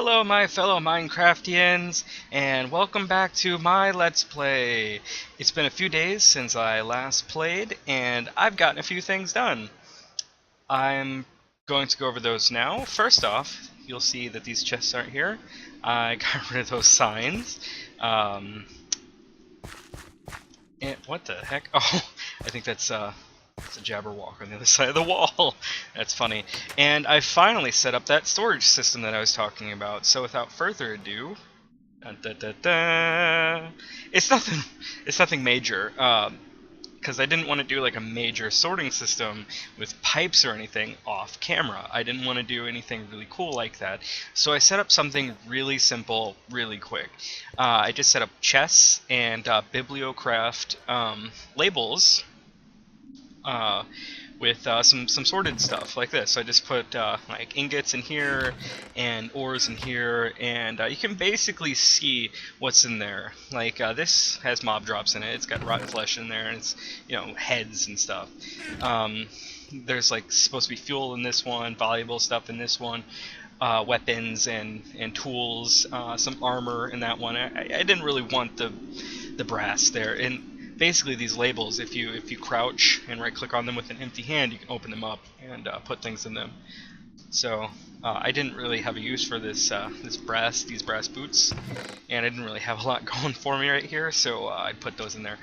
Hello my fellow Minecraftians, and welcome back to my Let's Play. It's been a few days since I last played, and I've gotten a few things done. I'm going to go over those now. First off, you'll see that these chests aren't here. I got rid of those signs. And what the heck? Oh, I think that's it's a Jabberwock on the other side of the wall. That's funny. And I finally set up that storage system that I was talking about. So without further ado, dun, dun, dun, dun, it's nothing. It's nothing major. Because I didn't want to do like a major sorting system with pipes or anything off camera. I didn't want to do anything really cool like that. So I set up something really simple, really quick. I just set up chests and bibliocraft labels with some sorted stuff like this. So I just put like ingots in here and ores in here, and you can basically see what's in there. Like this has mob drops in it. It's got rotten flesh in there, and it's heads and stuff. There's like supposed to be fuel in this one, valuable stuff in this one. Weapons and tools, some armor in that one. I didn't really want the brass there. And basically these labels, if you crouch and right click on them with an empty hand, you can open them up and put things in them. So I didn't really have a use for these brass boots, and I didn't really have a lot going for me right here, so I put those in there.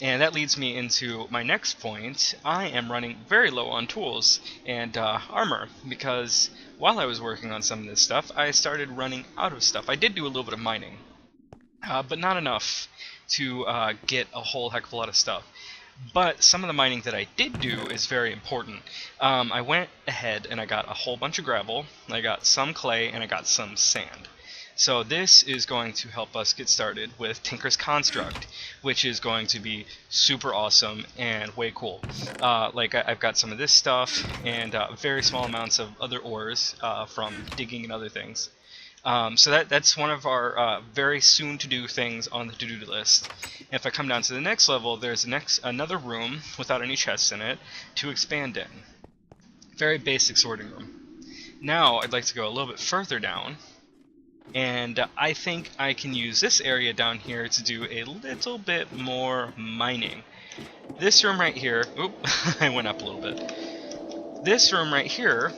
And that leads me into my next point. I am running very low on tools and armor, because while I was working on some of this stuff, I started running out of stuff. I did do a little bit of mining, but not enough to get a whole heck of a lot of stuff. But some of the mining that I did do is very important. I went ahead and I got a whole bunch of gravel, I got some clay, and I got some sand. So this is going to help us get started with Tinker's Construct, which is going to be super awesome and way cool. Like I've got some of this stuff and very small amounts of other ores from digging and other things. So that's one of our very soon-to-do things on the to-do list. And if I come down to the next level, there's another room without any chests in it to expand in. Very basic sorting room. Now I'd like to go a little bit further down, and I think I can use this area down here to do a little bit more mining. This room right here, oop, I went up a little bit. This room right here,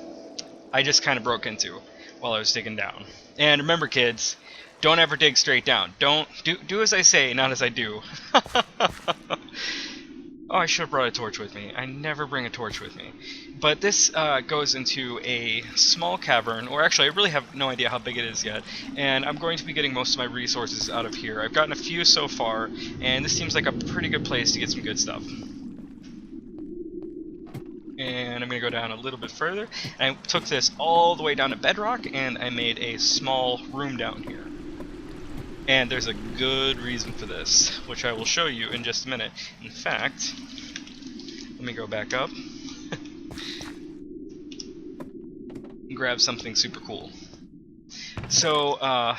I just kind of broke into while I was digging down. And remember, kids, don't ever dig straight down. Don't do as I say, not as I do. Oh, I should have brought a torch with me. I never bring a torch with me. But this goes into a small cavern, or actually I really have no idea how big it is yet, and I'm going to be getting most of my resources out of here. I've gotten a few so far, and this seems like a pretty good place to get some good stuff. And I'm going to go down a little bit further. And I took this all the way down to bedrock, and I made a small room down here. And there's a good reason for this, which I will show you in just a minute. In fact, let me go back up and grab something super cool. So, I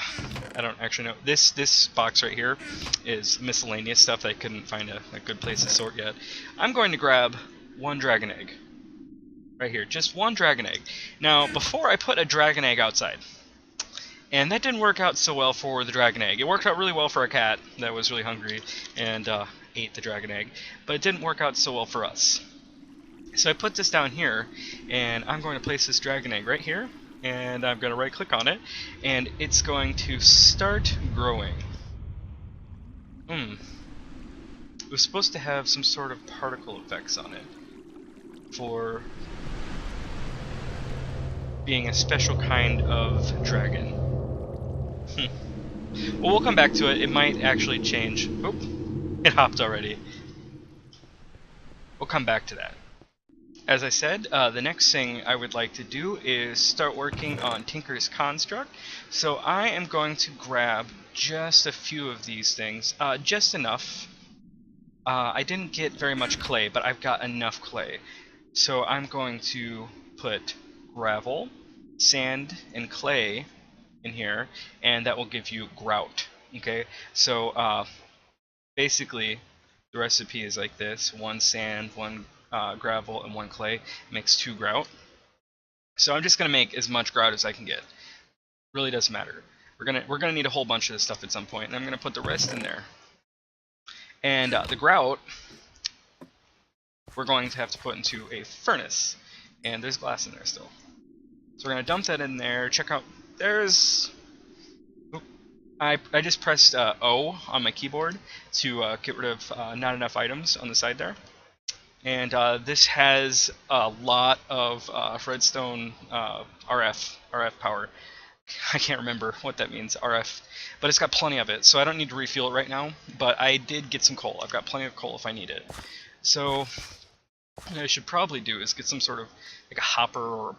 don't actually know. This box right here is miscellaneous stuff that I couldn't find a good place to sort yet. I'm going to grab one dragon egg. Right here, just one dragon egg. Now, before I put a dragon egg outside, and that didn't work out so well for the dragon egg. It worked out really well for a cat that was really hungry and ate the dragon egg, but it didn't work out so well for us. So I put this down here, and I'm going to place this dragon egg right here, and I'm going to right click on it, and it's going to start growing. It was supposed to have some sort of particle effects on it for being a special kind of dragon. Well, we'll come back to it. It might actually change. Oop, it hopped already. We'll come back to that. As I said, the next thing I would like to do is start working on Tinker's Construct. So I am going to grab just a few of these things, just enough. I didn't get very much clay, but I've got enough clay. So I'm going to put gravel, sand, and clay in here, and that will give you grout. Okay, so basically the recipe is like this: one sand, one gravel, and one clay makes 2 grout. So I'm just going to make as much grout as I can get. Really doesn't matter. We're gonna need a whole bunch of this stuff at some point, and I'm gonna put the rest in there. And the grout, we're going to have to put into a furnace, and there's glass in there still. So we're gonna dump that in there. Check out. There's. I just pressed O on my keyboard to get rid of not enough items on the side there. And this has a lot of redstone RF power. I can't remember what that means, RF, but it's got plenty of it, so I don't need to refuel it right now, but I did get some coal. I've got plenty of coal if I need it. So what I should probably do is get some sort of like a hopper or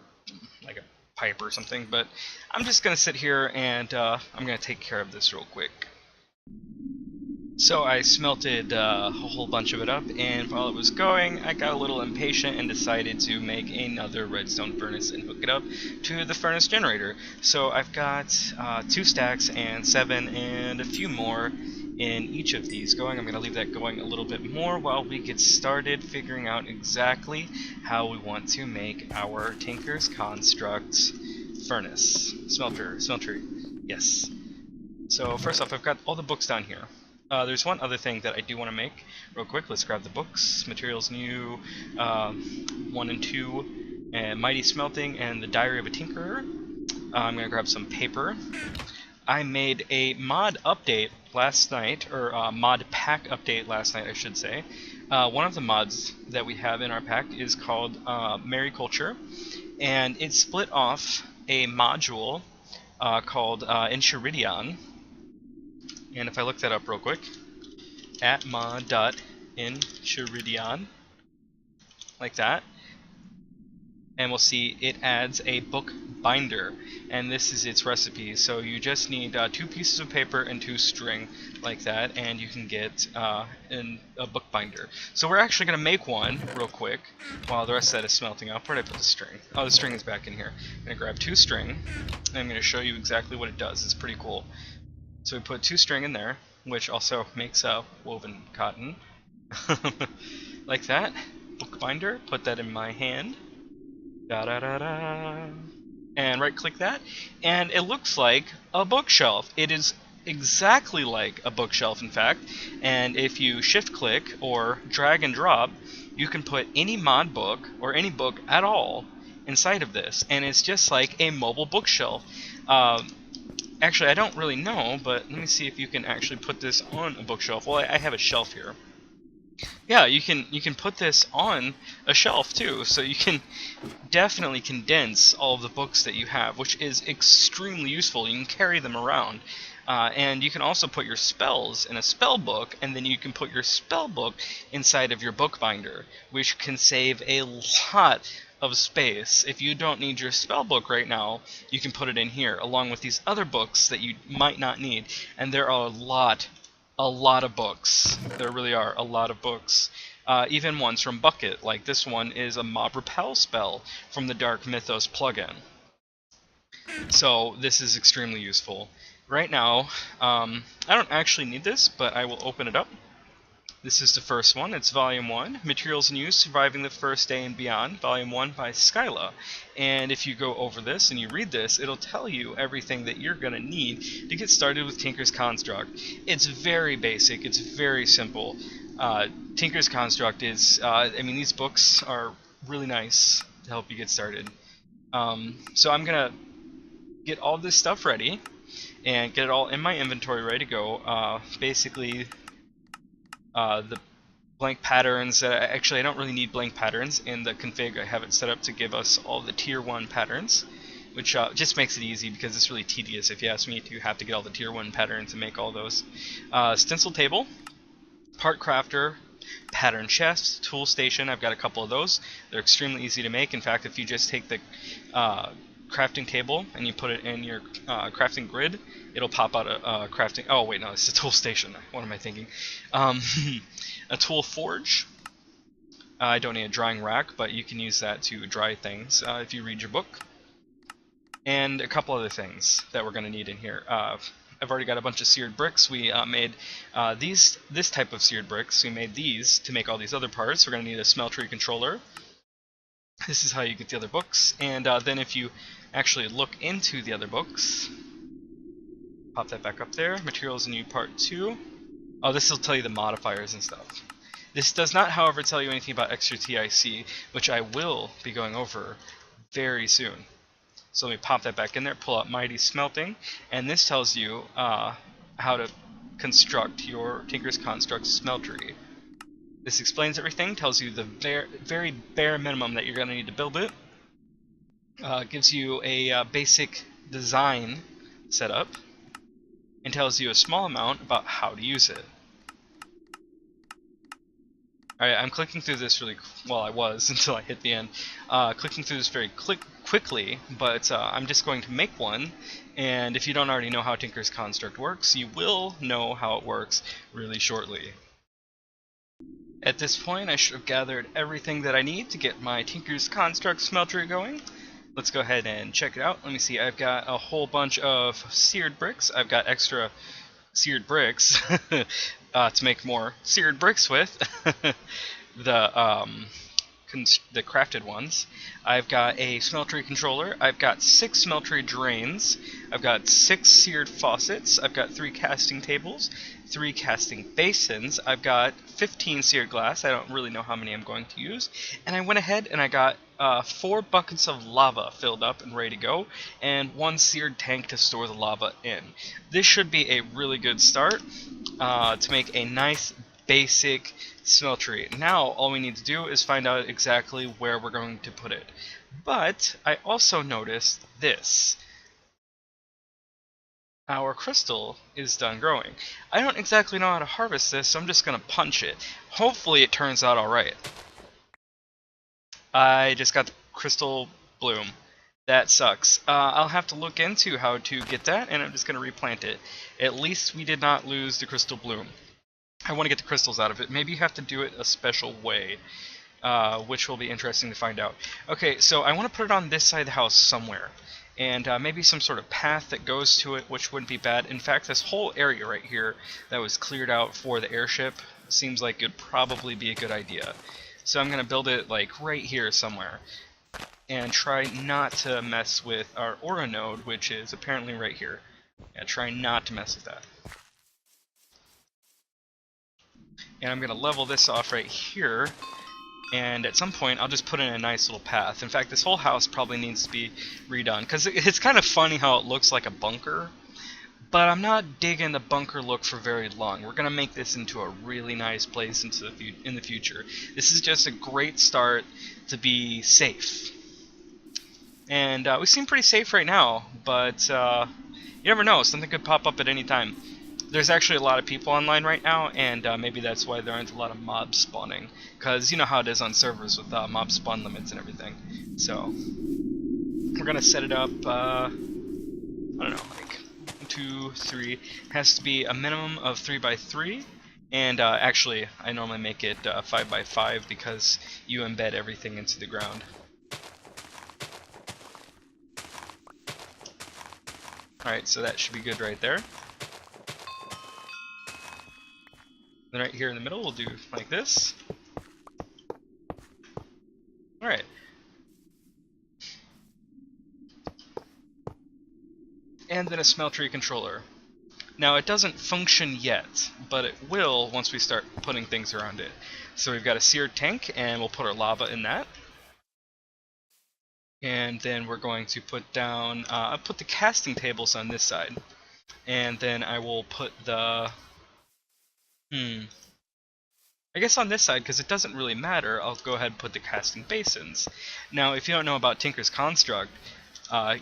like a pipe or something, but I'm just going to sit here and I'm going to take care of this real quick. So I smelted a whole bunch of it up, and while it was going, I got a little impatient and decided to make another redstone furnace and hook it up to the furnace generator. So I've got 2 stacks and 7 and a few more in each of these going. I'm going to leave that going a little bit more while we get started figuring out exactly how we want to make our Tinker's Construct furnace. Smelter, yes. So first off, I've got all the books down here. There's one other thing that I do want to make real quick. Let's grab the books. Materials New, 1 and 2, and Mighty Smelting, and the Diary of a Tinkerer. I'm going to grab some paper. I made a mod update last night, or mod pack update last night, I should say. One of the mods that we have in our pack is called Mariculture, and it split off a module called Enchiridion. And if I look that up real quick, at mod.enchiridion, like that, and we'll see it adds a book binder, and this is its recipe. So you just need 2 pieces of paper and 2 string, like that, and you can get a book binder. So we're actually going to make one real quick while the rest of that is smelting up. Where did I put the string? Oh, the string is back in here. I'm going to grab 2 string, and I'm going to show you exactly what it does. It's pretty cool. So we put 2 string in there, which also makes woven cotton. Like that. Bookbinder, put that in my hand. Da-da-da-da. And right click that, and it looks like a bookshelf. It is exactly like a bookshelf, in fact, and if you shift click or drag and drop, you can put any mod book or any book at all inside of this, and it's just like a mobile bookshelf. Actually, I don't really know, but let me see if you can actually put this on a bookshelf. Well, I have a shelf here. Yeah, you can put this on a shelf too, so you can definitely condense all of the books that you have, which is extremely useful. You can carry them around. And you can also put your spells in a spell book, and then you can put your spell book inside of your bookbinder, which can save a lot of space. If you don't need your spell book right now, you can put it in here, along with these other books that you might not need. And there are a lot of books. There really are a lot of books. Even ones from Bucket, like this one is a Mob Repel spell from the Dark Mythos plugin. So this is extremely useful. Right now, I don't actually need this, but I will open it up. This is the first one. It's Volume 1, Materials in Use, Surviving the First Day and Beyond, Volume 1 by Skyla. And if you go over this and you read this, it'll tell you everything that you're going to need to get started with Tinker's Construct. It's very basic. It's very simple. Tinker's Construct is, I mean, these books are really nice to help you get started. So I'm going to get all this stuff ready and get it all in my inventory ready to go. Basically, the blank patterns, actually I don't really need blank patterns in the config. I have it set up to give us all the tier 1 patterns, which just makes it easy because it's really tedious, if you ask me, to have to get all the tier 1 patterns and make all those. Stencil table, part crafter, pattern chest, tool station. I've got a couple of those. They're extremely easy to make. In fact, if you just take the crafting table and you put it in your crafting grid, it'll pop out a crafting. Oh wait, no, it's a tool station. What am I thinking? A tool forge. I don't need a drying rack, but you can use that to dry things if you read your book. And a couple other things that we're going to need in here. I've already got a bunch of seared bricks. We made this type of seared bricks. We made these to make all these other parts. We're going to need a smeltery controller. This is how you get the other books. And then if you actually look into the other books, pop that back up there. Materials in part 2. Oh, this will tell you the modifiers and stuff. This does not, however, tell you anything about extra TIC, which I will be going over very soon. So let me pop that back in there, pull out Mighty Smelting, and this tells you how to construct your Tinker's Construct Smeltery. This explains everything, tells you the very bare minimum that you're going to need to build it. Gives you a basic design setup, and tells you a small amount about how to use it. Alright, I'm clicking through this really, well, I was until I hit the end. Clicking through this very quickly, but I'm just going to make one, and if you don't already know how Tinker's Construct works, you will know how it works really shortly. At this point, I should have gathered everything that I need to get my Tinker's Construct Smelter going. Let's go ahead and check it out. Let me see, I've got a whole bunch of seared bricks. I've got extra seared bricks to make more seared bricks with. the crafted ones. I've got a smeltery controller. I've got 6 smeltery drains. I've got 6 seared faucets. I've got 3 casting tables, 3 casting basins. I've got 15 seared glass. I don't really know how many I'm going to use. And I went ahead and I got 4 buckets of lava filled up and ready to go, and 1 seared tank to store the lava in. This should be a really good start to make a nice basic smeltery. Now all we need to do is find out exactly where we're going to put it. But I also noticed this. Our crystal is done growing. I don't exactly know how to harvest this, so I'm just going to punch it. Hopefully it turns out alright. I just got the crystal bloom. That sucks. I'll have to look into how to get that, and I'm just going to replant it. At least we did not lose the crystal bloom. I want to get the crystals out of it. Maybe you have to do it a special way, which will be interesting to find out. Okay, so I want to put it on this side of the house somewhere, and maybe some sort of path that goes to it, which wouldn't be bad. In fact, this whole area right here that was cleared out for the airship seems like it'd probably be a good idea. So I'm going to build it like right here somewhere, and try not to mess with our aura node, which is apparently right here. Yeah, try not to mess with that. And I'm going to level this off right here, and at some point I'll just put in a nice little path. In fact, this whole house probably needs to be redone, because it's kind of funny how it looks like a bunker, but I'm not digging the bunker look for very long. We're going to make this into a really nice place in the future. This is just a great start to be safe. And we seem pretty safe right now, but you never know, something could pop up at any time. There's actually a lot of people online right now, and maybe that's why there aren't a lot of mobs spawning. Because you know how it is on servers with mob spawn limits and everything. So, we're going to set it up, I don't know, like 1, 2, 3. It has to be a minimum of 3x3. And actually, I normally make it 5x5 because you embed everything into the ground. Alright, so that should be good right there. Then right here in the middle we'll do like this. Alright. And then a smeltery controller. Now it doesn't function yet, but it will once we start putting things around it. So we've got a seared tank, and we'll put our lava in that. And then we're going to put down, I'll put the casting tables on this side. And then I will put the, I guess on this side, because it doesn't really matter, I'll go ahead and put the casting basins. Now, if you don't know about Tinker's Construct,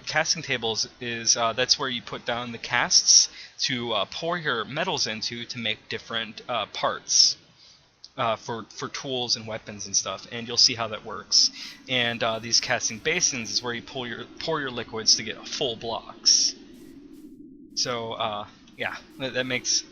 casting tables is, that's where you put down the casts to pour your metals into to make different parts. For tools and weapons and stuff, and you'll see how that works. And these casting basins is where you pour your liquids to get full blocks. So yeah, that makes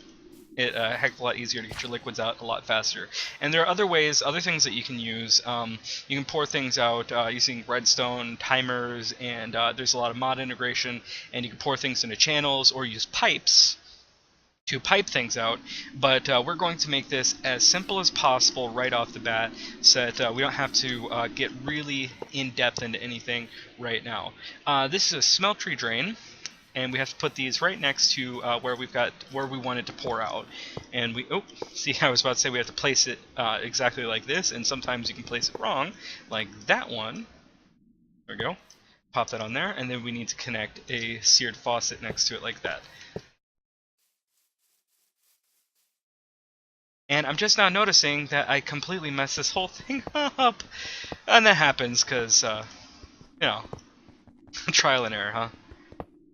it a heck of a lot easier to get your liquids out a lot faster. And there are other ways, other things that you can use. You can pour things out using redstone, timers, and there's a lot of mod integration, and you can pour things into channels or use pipes to pipe things out, but we're going to make this as simple as possible right off the bat so that we don't have to get really in-depth into anything right now. This is a smeltery drain, and we have to put these right next to where we want it to pour out. And see, I was about to say we have to place it exactly like this, and sometimes you can place it wrong, like that one. There we go. Pop that on there, and then we need to connect a seared faucet next to it like that. And I'm just now noticing that I completely messed this whole thing up. And that happens because, you know, trial and error, huh?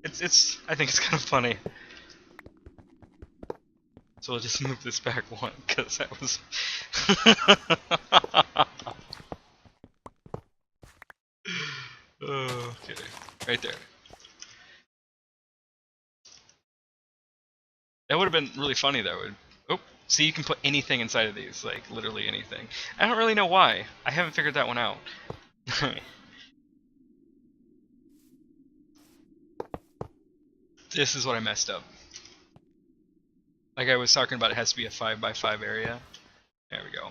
I think it's kind of funny. So we'll just move this back one, because that was... Okay, right there. That would have been really funny, though. Oh, see, you can put anything inside of these, like, literally anything. I don't really know why. I haven't figured that one out. This is what I messed up. Like I was talking about, it has to be a 5x5 area. There we go.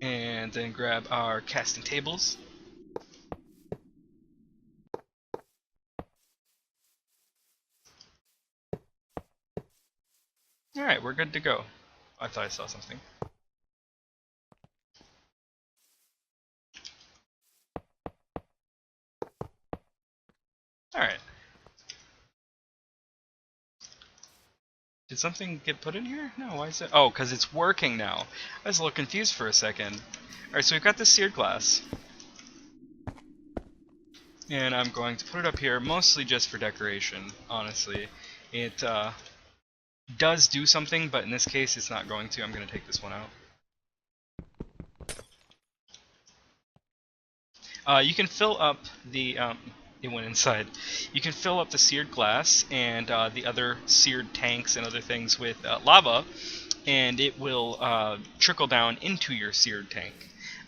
And then grab our casting tables. Alright, we're good to go. I thought I saw something. Alright. Did something get put in here? No, why is it? Oh, because it's working now. I was a little confused for a second. Alright, so we've got this seared glass. And I'm going to put it up here, mostly just for decoration, honestly. It does do something, but in this case it's not going to. I'm going to take this one out. You can fill up the... it went inside. You can fill up the seared glass and the other seared tanks and other things with lava, and it will trickle down into your seared tank.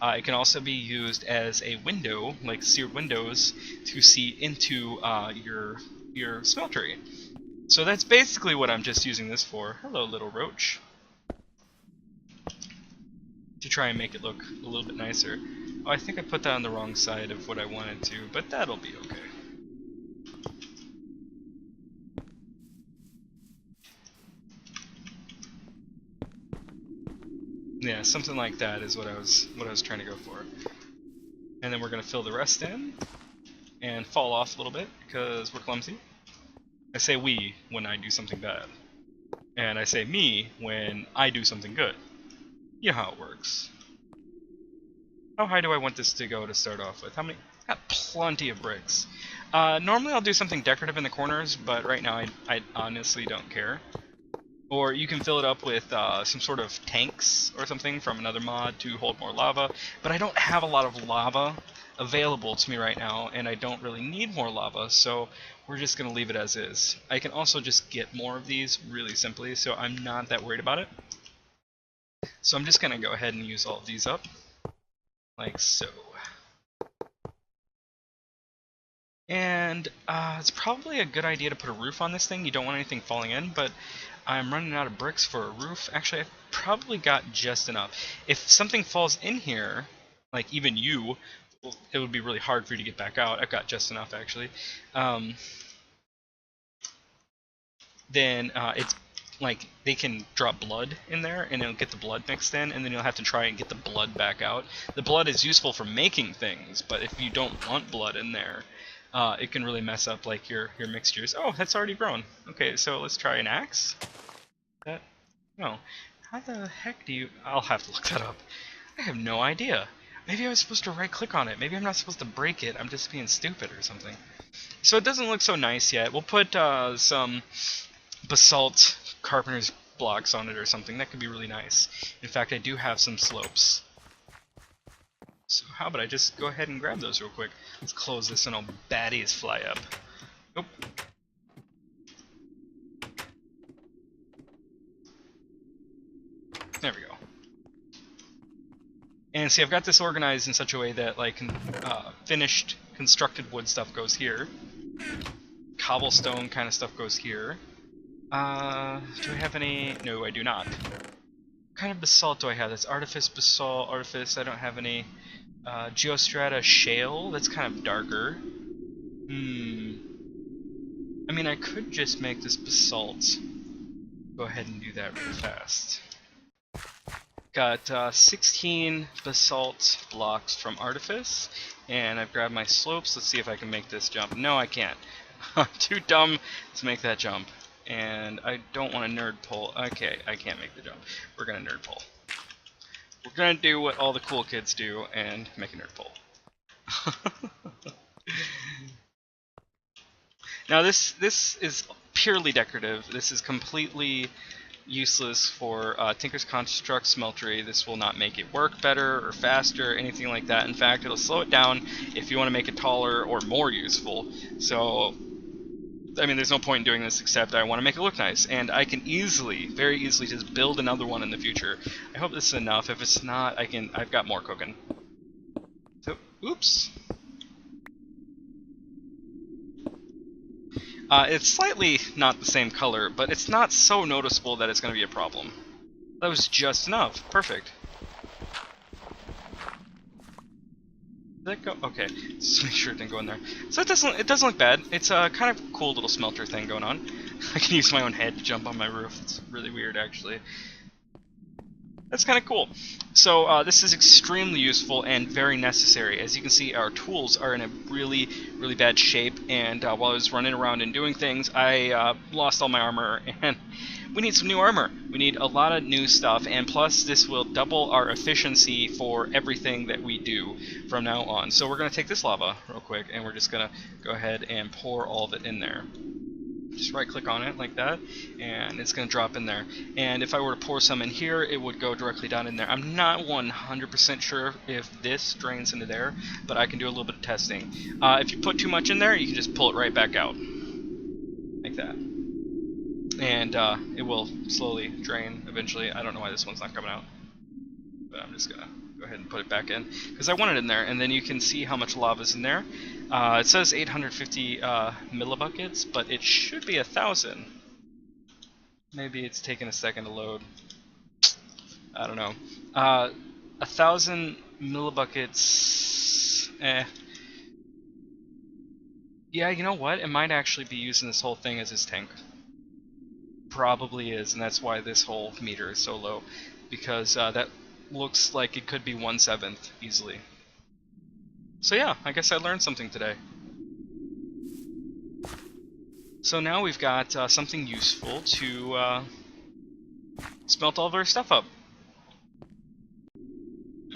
It can also be used as a window, like seared windows, to see into your smeltery. So that's basically what I'm just using this for. Hello, little roach. To try and make it look a little bit nicer. Oh, I think I put that on the wrong side of what I wanted to, but that'll be okay. Yeah, something like that is what I was trying to go for. And then we're gonna fill the rest in and fall off a little bit because we're clumsy. I say we when I do something bad, and I say me when I do something good. You know how it works. How high do I want this to go to start off with? How many? Got plenty of bricks. Normally I'll do something decorative in the corners, but right now I honestly don't care. Or you can fill it up with some sort of tanks or something from another mod to hold more lava. But I don't have a lot of lava available to me right now, and I don't really need more lava, so we're just going to leave it as is. I can also just get more of these really simply, so I'm not that worried about it. So I'm just going to go ahead and use all of these up, like so. And it's probably a good idea to put a roof on this thing. You don't want anything falling in, but I'm running out of bricks for a roof. Actually, I've probably got just enough. If something falls in here, like even you, it would be really hard for you to get back out. I've got just enough, actually. Then it's like they can drop blood in there, and it'll get the blood mixed in, and then you'll have to try and get the blood back out. The blood is useful for making things, but if you don't want blood in there, it can really mess up like your mixtures. Oh, that's already grown. Okay, so let's try an axe. No. How the heck do you... I'll have to look that up. I have no idea. Maybe I was supposed to right-click on it. Maybe I'm not supposed to break it. I'm just being stupid or something. So it doesn't look so nice yet. We'll put some basalt carpenter's blocks on it or something. That could be really nice. In fact, I do have some slopes. So how about I just go ahead and grab those real quick. Let's close this and all baddies fly up. Oop. There we go. And see, I've got this organized in such a way that like finished constructed wood stuff goes here. Cobblestone kind of stuff goes here. Do I have any? No, I do not. What kind of basalt do I have? That's Artifice Basalt, Artifice, I don't have any. Geostrata Shale, that's kind of darker. I mean, I could just make this basalt. Go ahead and do that real fast. Got 16 basalt blocks from Artifice, and I've grabbed my slopes. Let's see if I can make this jump. No, I can't. I'm too dumb to make that jump, and I don't want to nerd pull. Okay, I can't make the jump. We're gonna nerd pull. We're gonna do what all the cool kids do and make a nerd pull. Now this is purely decorative. This is completely useless for Tinker's Construct Smeltery. This will not make it work better or faster or anything like that. In fact, it'll slow it down if you want to make it taller or more useful. So, I mean, there's no point in doing this except I want to make it look nice. And I can easily, very easily, just build another one in the future. I hope this is enough. If it's not, I've got more cooking. So, oops. It's slightly not the same color, but it's not so noticeable that it's going to be a problem. That was just enough. Perfect. Did that go? Okay, just make sure it didn't go in there. So it doesn't look bad. It's a kind of cool little smelter thing going on. I can use my own head to jump on my roof. It's really weird, actually. That's kind of cool. So this is extremely useful and very necessary. As you can see, our tools are in a really, really bad shape, and while I was running around and doing things, I lost all my armor, and we need some new armor. We need a lot of new stuff, and plus this will double our efficiency for everything that we do from now on. So we're going to take this lava real quick, and we're just going to go ahead and pour all of it in there. Just right click on it like that, and it's going to drop in there. And if I were to pour some in here, it would go directly down in there. I'm not 100% sure if this drains into there, but I can do a little bit of testing. If you put too much in there, you can just pull it right back out. Like that. And it will slowly drain eventually. I don't know why this one's not coming out, but I'm just going to go ahead and put it back in, because I want it in there, and then you can see how much lava is in there. It says 850 millibuckets, but it should be 1,000. Maybe it's taking a second to load. I don't know. 1,000 millibuckets. Yeah, you know what? It might actually be using this whole thing as his tank. Probably is, and that's why this whole meter is so low, because that looks like it could be 1/7 easily. So yeah, I guess I learned something today. So now we've got something useful to smelt all of our stuff up.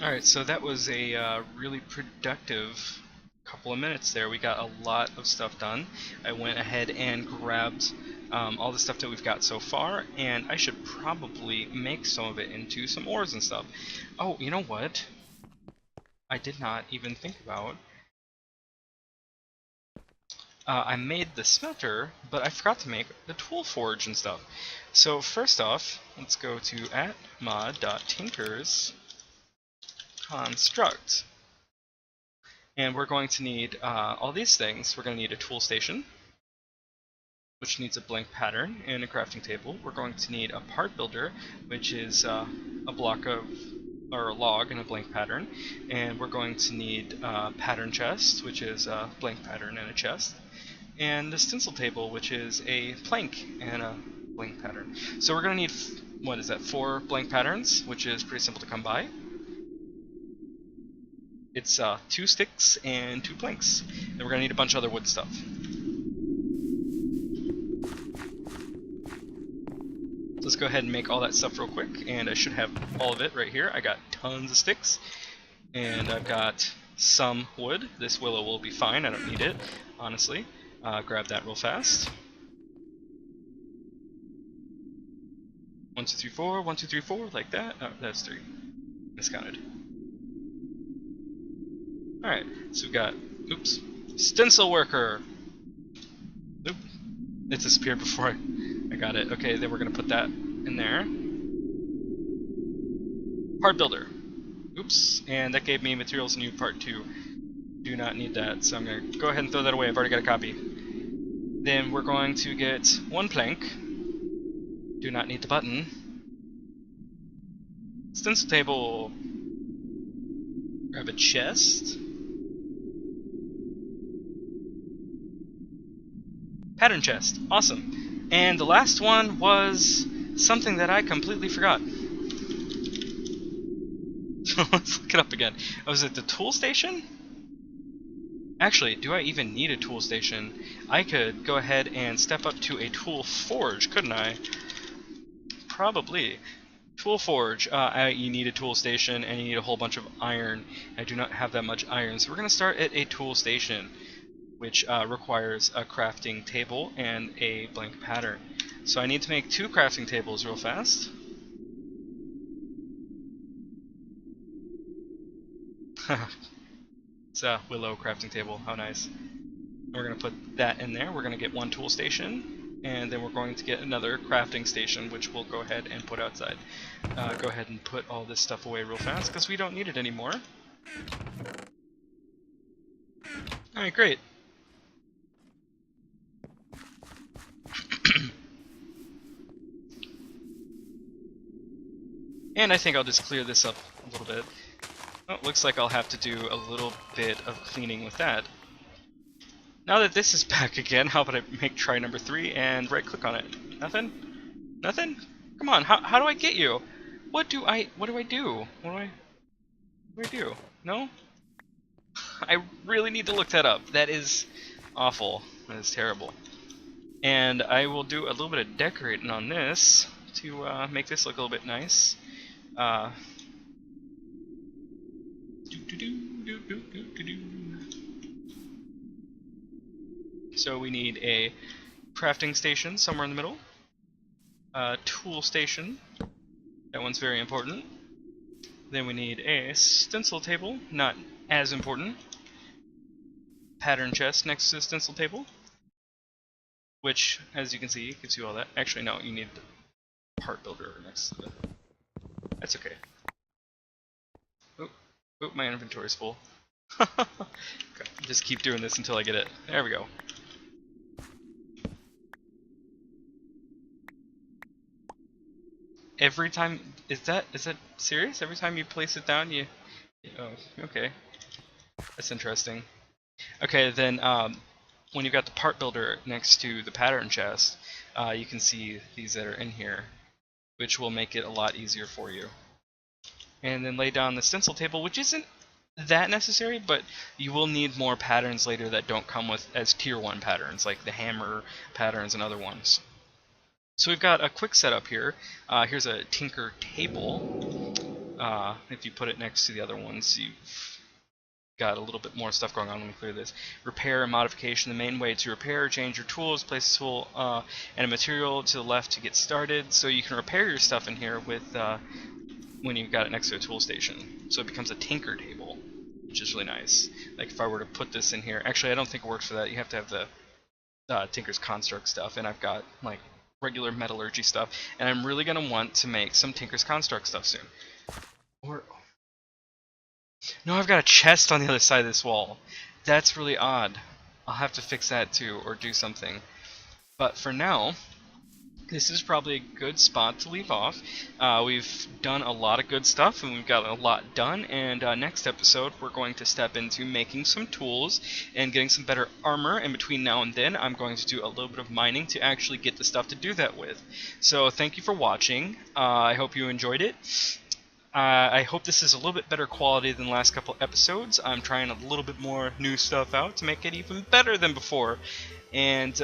Alright, so that was a really productive couple of minutes there. We got a lot of stuff done. I went ahead and grabbed all the stuff that we've got so far, and I should probably make some of it into some ores and stuff. Oh, you know what? I did not even think about. I made the smelter, but I forgot to make the tool forge and stuff. So first off, let's go to @mod.tinkersconstruct. And we're going to need all these things. We're going to need a tool station, which needs a blank pattern and a crafting table. We're going to need a part builder, which is a block of, or a log and a blank pattern. And we're going to need a pattern chest, which is a blank pattern and a chest. And the stencil table, which is a plank and a blank pattern. So we're going to need, what is that, 4 blank patterns, which is pretty simple to come by. It's 2 sticks and 2 planks. And we're going to need a bunch of other wood stuff. Let's go ahead and make all that stuff real quick, and I should have all of it right here. I got tons of sticks, and I've got some wood. This willow will be fine, I don't need it, honestly. Grab that real fast. 1, 2, 3, 4, 1, 2, 3, 4, like that. Oh, that's 3. Miscounted. Alright, so we've got, oops, stencil worker! Oop, it disappeared before I got it. Okay, then we're going to put that in there. Part builder. Oops, and that gave me materials new part 2. Do not need that, so I'm going to go ahead and throw that away. I've already got a copy. Then we're going to get 1 plank, Do not need the button. Stencil table. Grab a chest. Pattern chest. Awesome. And the last one was something that I completely forgot. So let's look it up again. Was it the tool station? Actually, do I even need a tool station? I could go ahead and step up to a tool forge, couldn't I? Probably. Tool forge. You need a tool station and you need a whole bunch of iron. I do not have that much iron, so we're going to start at a tool station, which requires a crafting table and a blank pattern. So I need to make 2 crafting tables real fast. It's a willow crafting table. How nice. We're going to put that in there. We're going to get 1 tool station, and then we're going to get another crafting station, which we'll go ahead and put outside. Go ahead and put all this stuff away real fast, because we don't need it anymore. Alright, great. And I think I'll just clear this up a little bit. Oh, looks like I'll have to do a little bit of cleaning with that. Now that this is back again, how about I make try number 3 and right click on it? Nothing? Nothing? Come on, how do I get you? What do I do? What do I do? No? I really need to look that up. That is awful. That is terrible. And I will do a little bit of decorating on this to make this look a little bit nice. So we need a crafting station somewhere in the middle, a tool station, that one's very important. Then we need a stencil table, not as important, pattern chest next to the stencil table, which, as you can see, gives you all that. Actually, no, you need the part builder next to the... That's okay. Oh, my inventory's full. Okay, just keep doing this until I get it. There we go. Every time, is that serious? Every time you place it down, oh, okay. That's interesting. Okay, then when you've got the part builder next to the pattern chest, you can see these that are in here, which will make it a lot easier for you. And then lay down the stencil table, which isn't that necessary, but you will need more patterns later that don't come with as tier 1 patterns, like the hammer patterns and other ones. So we've got a quick setup here. Here's a tinker table. If you put it next to the other ones, you've got a little bit more stuff going on. Let me clear this. Repair and modification. The main way to repair or change your tools, place a tool and a material to the left to get started. So you can repair your stuff in here with when you've got it next to a tool station. So it becomes a tinker table, which is really nice. Like if I were to put this in here, actually I don't think it works for that. You have to have the Tinker's Construct stuff, and I've got like regular metallurgy stuff, and I'm really gonna want to make some Tinker's Construct stuff soon. Or no, I've got a chest on the other side of this wall. That's really odd. I'll have to fix that too, or do something. But for now, this is probably a good spot to leave off. We've done a lot of good stuff, and we've got a lot done, and next episode we're going to step into making some tools and getting some better armor, and between now and then I'm going to do a little bit of mining to actually get the stuff to do that with. So thank you for watching. I hope you enjoyed it. I hope this is a little bit better quality than the last couple episodes. I'm trying a little bit more new stuff out to make it even better than before. And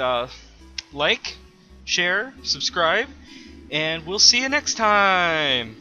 like, share, subscribe, and we'll see you next time!